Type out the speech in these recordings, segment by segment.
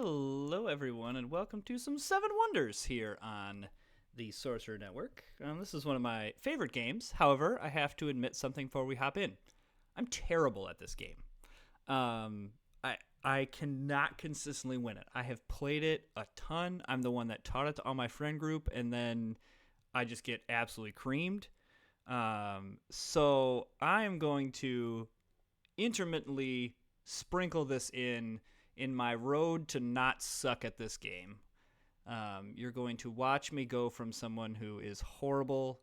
Hello, everyone, and welcome to some Seven Wonders here on the Sorcerer Network. This is one of my favorite games. However, I have to admit something before we hop in. I'm terrible at this game. Um, I cannot consistently win it. I have played it a ton. I'm the one that taught it to all my friend group, and then I just get absolutely creamed. So I am going to intermittently sprinkle this in my road to not suck at this game. You're going to watch me go from someone who is horrible,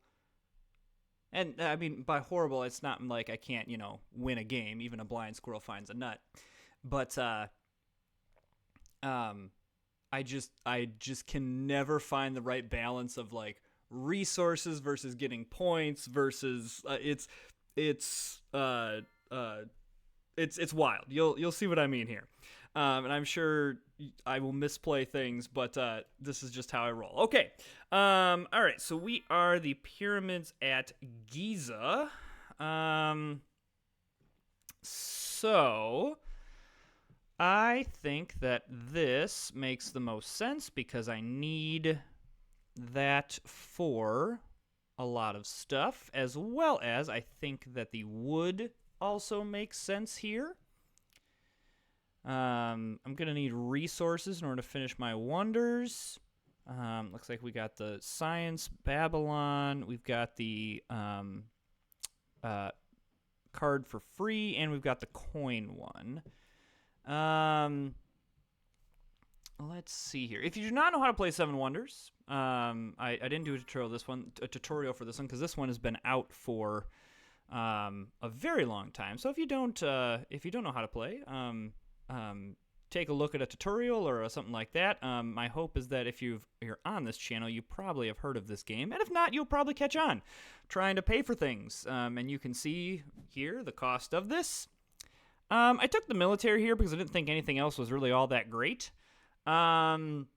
and I mean by horrible, it's not like I can't win a game. Even a blind squirrel finds a nut, but um, I just can never find the right balance of like resources versus getting points versus it's uh uh it's wild. You'll see what I mean here. And I'm sure I will misplay things, but this is just how I roll. Okay. All right. So we are the pyramids at Giza. So I think that this makes the most sense because I need that for a lot of stuff, as well as I think that the wood also makes sense here. I'm going to need resources in order to finish my wonders. Looks like we got the science Babylon. We've got the uh, card for free, and we've got the coin one. Let's see here. If you do not know how to play Seven Wonders, I didn't do a tutorial for this one because this one has been out for a very long time. So if you don't know how to play, take a look at a tutorial or something like that. My hope is that if you're on this channel, you probably have heard of this game, and if not, you'll probably catch on trying to pay for things. And you can see here the cost of this. I took the military here because I didn't think anything else was really all that great. And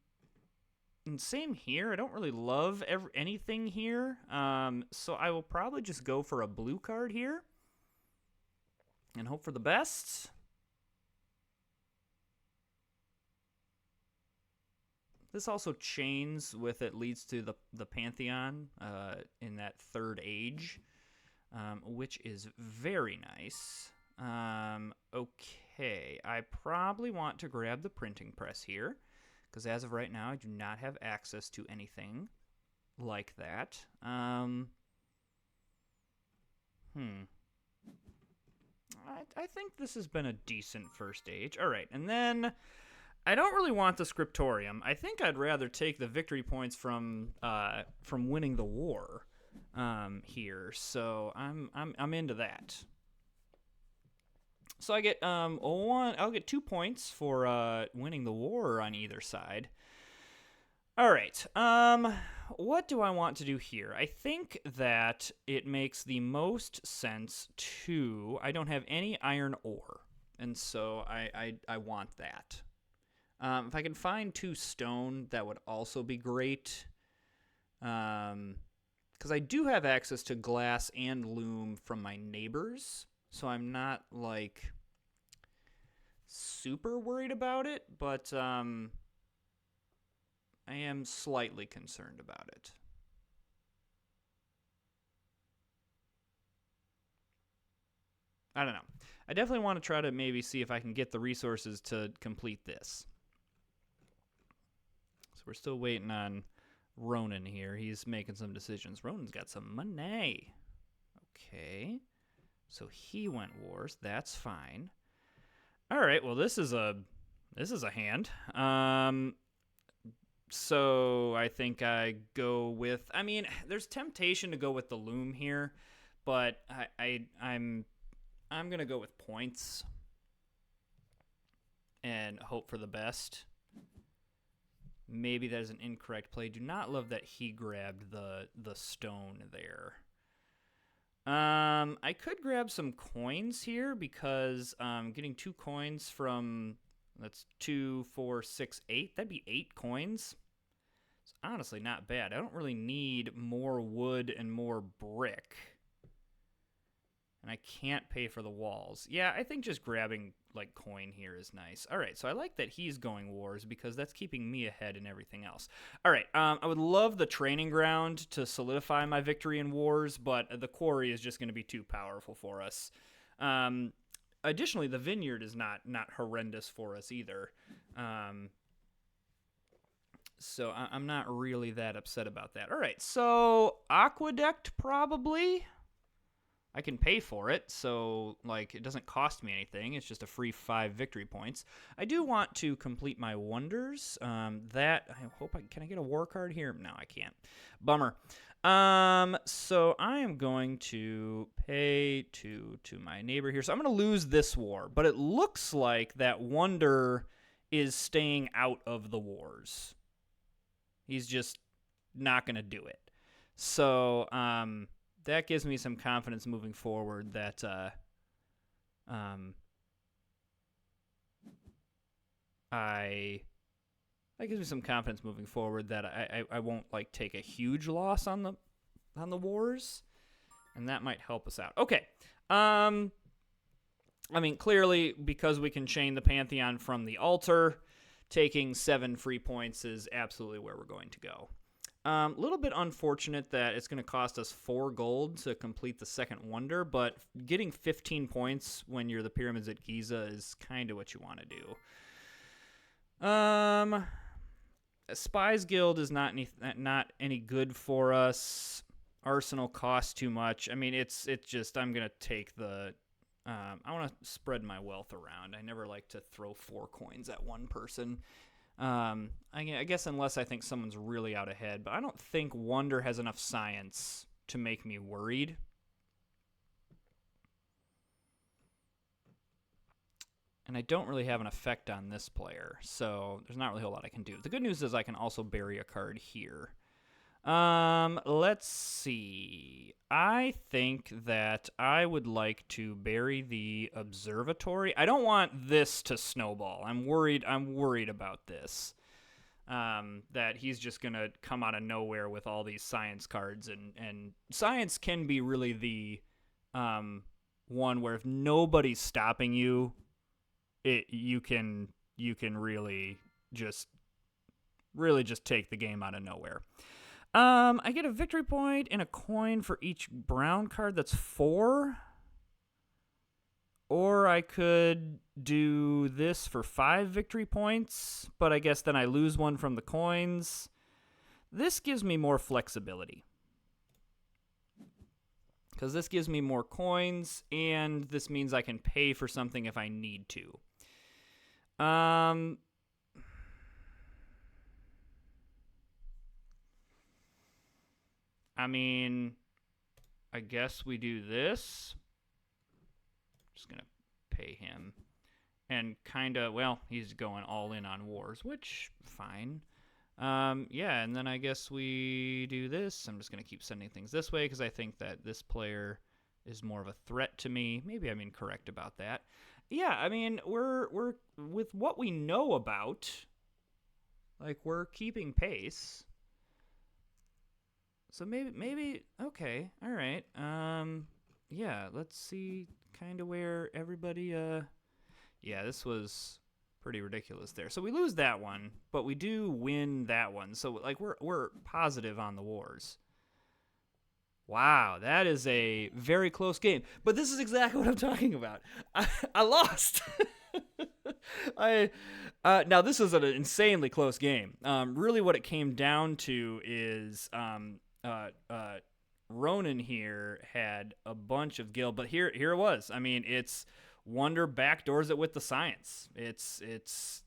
same here. I don't really love anything here. So I will probably just go for a blue card here and hope for the best. This also chains with it leads to the Pantheon in that third age, which is very nice. Okay, I probably want to grab the printing press here, because as of right now, I do not have access to anything like that. I think this has been a decent first stage. All right, and then I don't really want the scriptorium. I think I'd rather take the victory points from winning the war here. So I'm into that. So I get I'll get 2 points for winning the war on either side. All right. What do I want to do here? I think that it makes the most sense to. I don't have any iron ore, and so I want that. If I can find 2 stone, that would also be great. Because I do have access to glass and loom from my neighbors, so I'm not like super worried about it, but I am slightly concerned about it. I don't know. I definitely want to try to maybe see if I can get the resources to complete this. So we're still waiting on Ronan here. He's making some decisions. Ronan's got some money. Okay. So he went wars. That's fine. All right. Well, this is a hand. So I think I go with. I mean, there's temptation to go with the loom here, but I'm gonna go with points and hope for the best. Maybe that is an incorrect play. Do not love that he grabbed the stone there. I could grab some coins here because getting 2 coins from, that's 2, 4, 6, 8. That'd be 8 coins. It's honestly not bad. I don't really need more wood and more brick. and I can't pay for the walls. Yeah, I think just grabbing like coin here is nice. All right, so I like that he's going wars because that's keeping me ahead in everything else. All right, I would love the training ground to solidify my victory in wars, but the quarry is just going to be too powerful for us. Additionally, the vineyard is not horrendous for us either. So I'm not really that upset about that. All right, so aqueduct probably. I can pay for it, so like it doesn't cost me anything. It's just a free 5 victory points. I do want to complete my wonders. That I hope can I get a war card here? No, I can't. Bummer. So I am going to pay to my neighbor here. So I'm going to lose this war, but it looks like that wonder is staying out of the wars. He's just not going to do it. So that gives me some confidence moving forward that that gives me some confidence moving forward that I won't like take a huge loss on the wars, and that might help us out. Okay. I mean, clearly because we can chain the Pantheon from the altar, taking 7 free points is absolutely where we're going to go. A little bit unfortunate that it's going to cost us 4 gold to complete the second wonder, but getting 15 points when you're the pyramids at Giza is kind of what you want to do. Spies Guild is not any good for us. Arsenal costs too much. I mean, it's just I'm going to take the... I want to spread my wealth around. I never like to throw 4 coins at one person. I guess unless I think someone's really out ahead, but I don't think Wonder has enough science to make me worried. And I don't really have an effect on this player, so there's not really a whole lot I can do. The good news is I can also bury a card here. Let's see. I think that I would like to bury the observatory. I don't want this to snowball. I'm worried about this. That he's just gonna come out of nowhere with all these science cards, and science can be really the one where if nobody's stopping you, you can really just take the game out of nowhere. I get a victory point and a coin for each brown card. That's 4. Or I could do this for 5 victory points, but I guess then I lose 1 from the coins. This gives me more flexibility, because this gives me more coins, and this means I can pay for something if I need to. I mean, I guess we do this. Just going to pay him. And kind of, well, he's going all in on wars, which, fine. Yeah, and then I guess we do this. I'm just going to keep sending things this way because I think that this player is more of a threat to me. Maybe I'm incorrect about that. Yeah, I mean, we're with what we know about, like, we're keeping pace. So maybe okay, all right. Yeah, let's see kind of where everybody yeah, this was pretty ridiculous there. So we lose that one, but we do win that one. So like we're positive on the wars. Wow, that is a very close game. But this is exactly what I'm talking about. I lost. Now this is an insanely close game. Really what it came down to is Ronan here had a bunch of guild, but here it was. I mean, it's Wonder backdoors it with the science. It's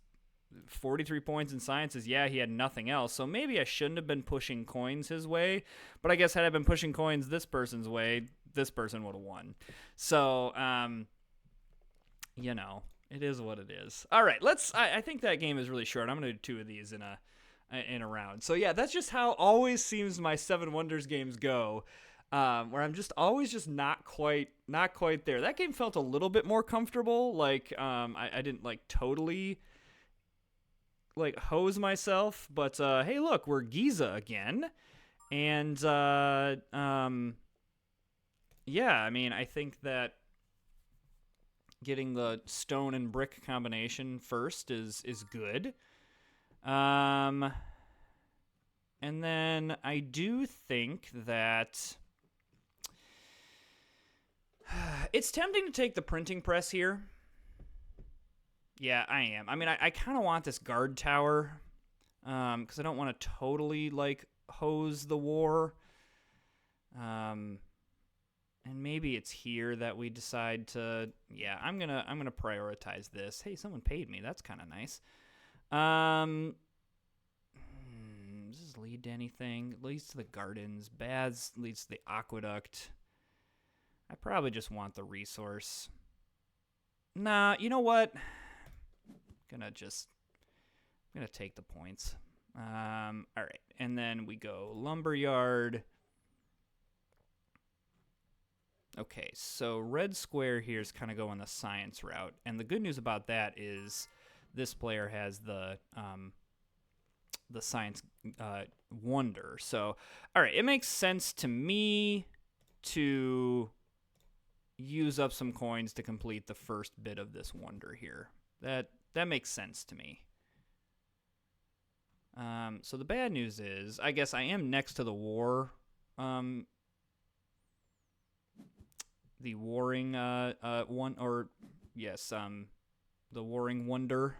43 points in sciences. Yeah, he had nothing else, so maybe I shouldn't have been pushing coins his way, but I guess had I been pushing coins this person's way, this person would have won. So, you know, it is what it is. All right, I think that game is really short. I'm going to do 2 of these in a round. So yeah, that's just how always seems my Seven Wonders games go, where I'm just always just not quite there. That game felt a little bit more comfortable. Like I didn't like totally like hose myself, but hey, look, we're Giza again, and yeah, I mean, I think that getting the stone and brick combination first is good. Um, and then I do think that it's tempting to take the printing press here. Yeah, I am. I mean, I kind of want this guard tower because I don't want to totally like hose the war. And maybe it's here that we decide to. Yeah, I'm gonna prioritize this. Hey, someone paid me. That's kind of nice. Does this lead to anything? It leads to the gardens. Baths leads to the aqueduct. I probably just want the resource. Nah, you know what? I'm gonna take the points. All right, and then we go lumberyard. Okay, so red square here is kind of going the science route, and the good news about that is this player has the science wonder. So, all right, it makes sense to me to use up some coins to complete the first bit of this wonder here. That makes sense to me. So the bad news is, I guess I am next to the war. The warring one, or yes, the warring wonder.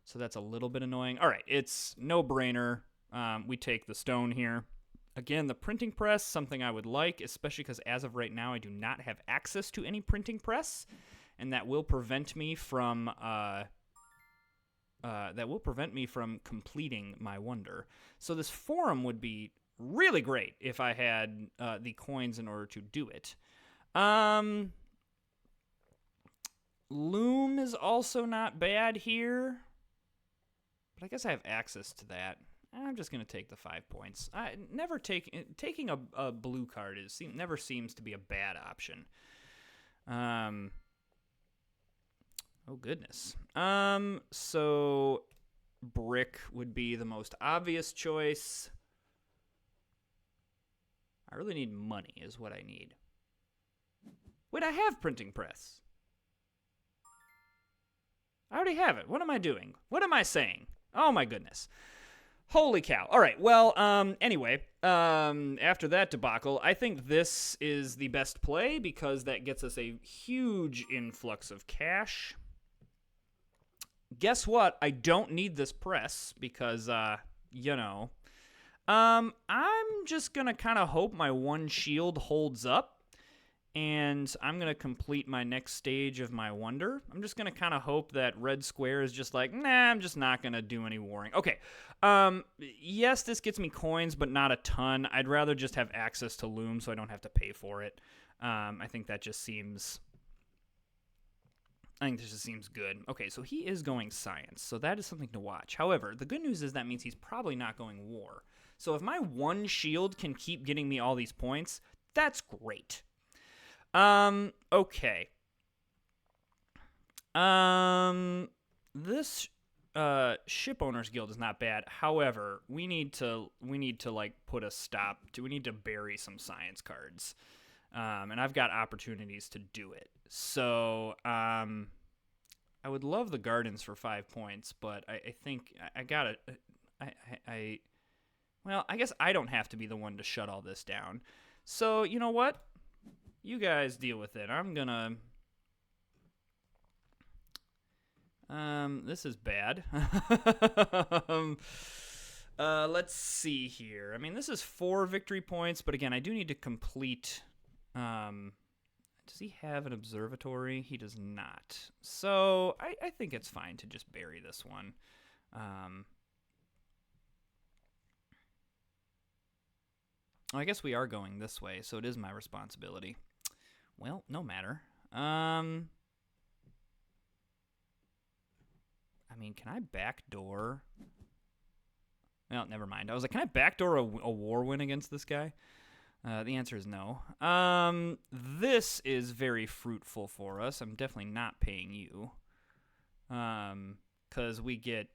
So that's a little bit annoying. All right, it's no brainer. We take the stone here. Again, the printing press, something I would like, especially because as of right now, I do not have access to any printing press, and that will prevent me from completing my wonder. So this forum would be really great if I had the coins in order to do it. Loom is also not bad here, but I guess I have access to that. I'm just gonna take the 5 points. I never taking a blue card never seems to be a bad option. Oh goodness. So brick would be the most obvious choice. I really need money, is what I need. Wait, I have printing press. I already have it. What am I doing? What am I saying? Oh my goodness. Holy cow. All right. Well, anyway, after that debacle, I think this is the best play because that gets us a huge influx of cash. Guess what? I don't need this press because, you know. I'm just going to kind of hope my one shield holds up. And I'm going to complete my next stage of my wonder. I'm just going to kind of hope that red square is just like, nah, I'm just not going to do any warring. Okay. Yes, this gets me coins, but not a ton. I'd rather just have access to loom so I don't have to pay for it. I think that just seems... I think this just seems good. Okay, so he is going science, so that is something to watch. However, the good news is that means he's probably not going war. So if my one shield can keep getting me all these points, that's great. Okay. This ship owners guild is not bad. However, we need to like put a stop to. We need to bury some science cards. And I've got opportunities to do it. So, I would love the gardens for 5 points, but I think I gotta. Well, I guess I don't have to be the one to shut all this down. So, you know what? You guys deal with it. I'm gonna... this is bad. Let's see here. I mean, this is 4 victory points, but again, I do need to complete... does he have an observatory? He does not. So, I think it's fine to just bury this one. I guess we are going this way, so it is my responsibility. Well, no matter. I mean, can I backdoor? Well, never mind. I was like, can I backdoor a war win against this guy? The answer is no. This is very fruitful for us. I'm definitely not paying you. Because we get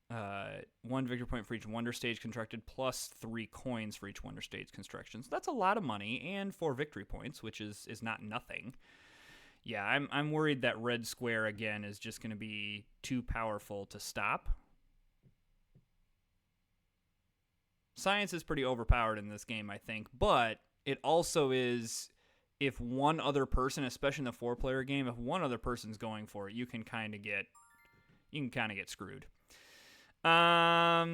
1 victory point for each wonder stage constructed, plus 3 coins for each wonder stage construction. So that's a lot of money, and 4 victory points, which is not nothing. Yeah, I'm worried that red square again is just going to be too powerful to stop. Science is pretty overpowered in this game, I think, but it also is, if one other person, especially in the 4-player game, if one other person's going for it, you can kind of get screwed. I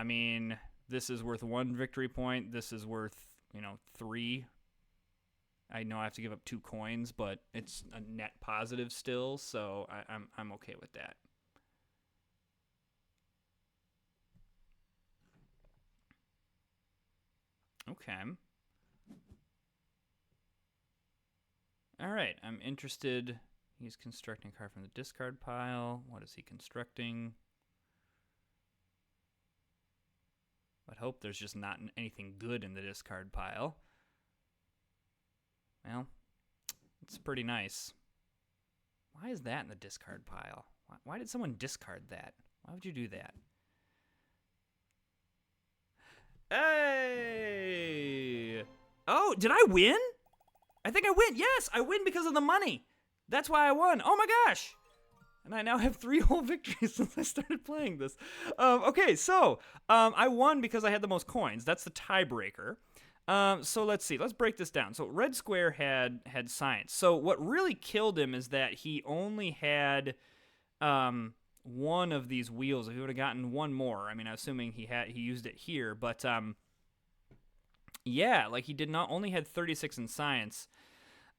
mean, this is worth 1 victory point. This is worth, 3. I know I have to give up 2 coins, but it's a net positive still, so I'm okay with that. Okay. All right, I'm interested. He's constructing a card from the discard pile. What is he constructing? I'd hope there's just not anything good in the discard pile. Well, it's pretty nice. Why is that in the discard pile? Why did someone discard that? Why would you do that? Hey! Oh, did I win? I think I win. Yes, I win because of the money. That's why I won. Oh my gosh. And I now have 3 whole victories since I started playing this. Okay, so I won because I had the most coins. That's the tiebreaker. So let's see. Let's break this down. So red square had science. So what really killed him is that he only had one of these wheels. If he would have gotten one more, I mean, I'm assuming he used it here, but yeah, like he did not only had 36 in science.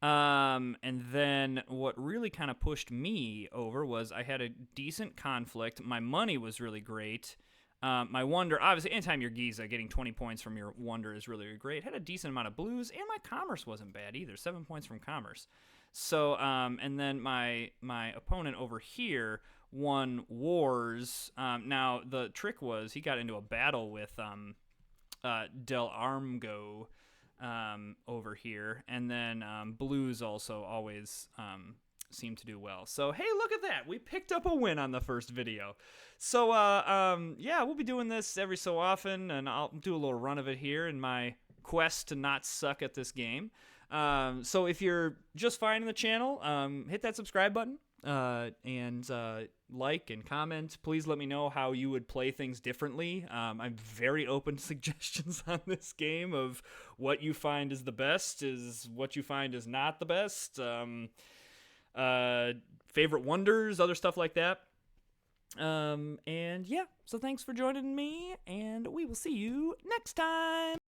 And then what really kind of pushed me over was I had a decent conflict. My money was really great. My wonder, obviously, anytime you're Giza, getting 20 points from your wonder is really, really great. Had a decent amount of blues, and my commerce wasn't bad either. 7 points from commerce. So, and then my opponent over here won wars. Now, the trick was he got into a battle with Del Armgo over here, and then blues also always seem to do well. So hey, look at that, we picked up a win on the first video. So yeah, we'll be doing this every so often, and I'll do a little run of it here in my quest to not suck at this game. So if you're just finding the channel, hit that subscribe button, and like and comment. Please let me know how you would play things differently. I'm very open to suggestions on this game of what you find is the best, is what you find is not the best, favorite wonders, other stuff like that. And yeah, so thanks for joining me, and we will see you next time.